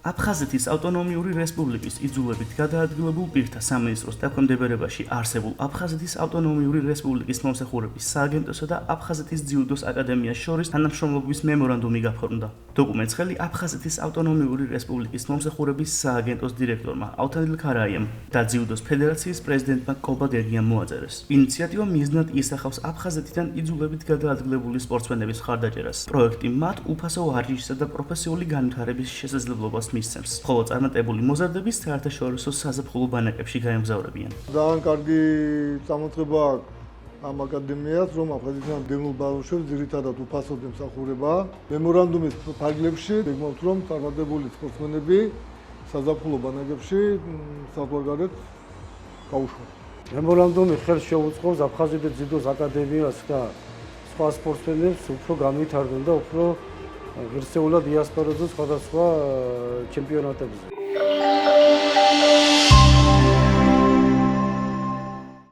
აფხაზეთის ავტონომიური რესპუბლიკის იძულებით გადაადგილებულ პირთა სამინისტროს დაქვემდებარებაში არსებულ აფხაზეთის ავტონომიური რესპუბლიკის მომსახურების სააგენტოსა და აფხაზეთის ძიუდოს აკადემიას შორის თანამშრომლობის მემორანდუმი გაფორმდა. დოკუმენტს ხელი აფხაზეთის ავტონომიური რესპუბლიკის მომსახურების სააგენტოს დირექტორმა ალთანდილ ქარაიამ და ძიუდოს ფედერაციის პრეზიდენტმა კობა გეგიამ მოაწერეს. ინიციატივა მიზნად ისახავს აფხაზეთიდან იძულებით გადაადგილებული სპორტსმენების მხარდაჭერას. პროექტი მათ უფასო ვარჯიშისა და პროფესიული განვითარების შესაძლებლობას მისცემს, ხოლო წარმატებული მოზარდების საერთაშორისო საზაფხულო ბანაკებში გაემგზავრებიან. ძალიან კარგი წამოწყება აქვს ამ აკადემიას, რომ აფხაზეთიდან დევნილ ბავშვებს ძირითადად უფასოდ ემსახურება. მემორანდუმის ფარგლებში გეგმავთ, რომ წარმატებული სპორტსმენები საზაფხულო ბანაკებში საზღვარგარეთ გაუშვათ. მემორანდუმი ხელს შეუწყობს აფხაზეთის ძიუდოს აკადემიას და სხვა სპორტსმენებს უფრო განვითარდნენ და უფრო ღირსეულად იასპარეზონ სხვადასხვა ჩემპიონატებზე.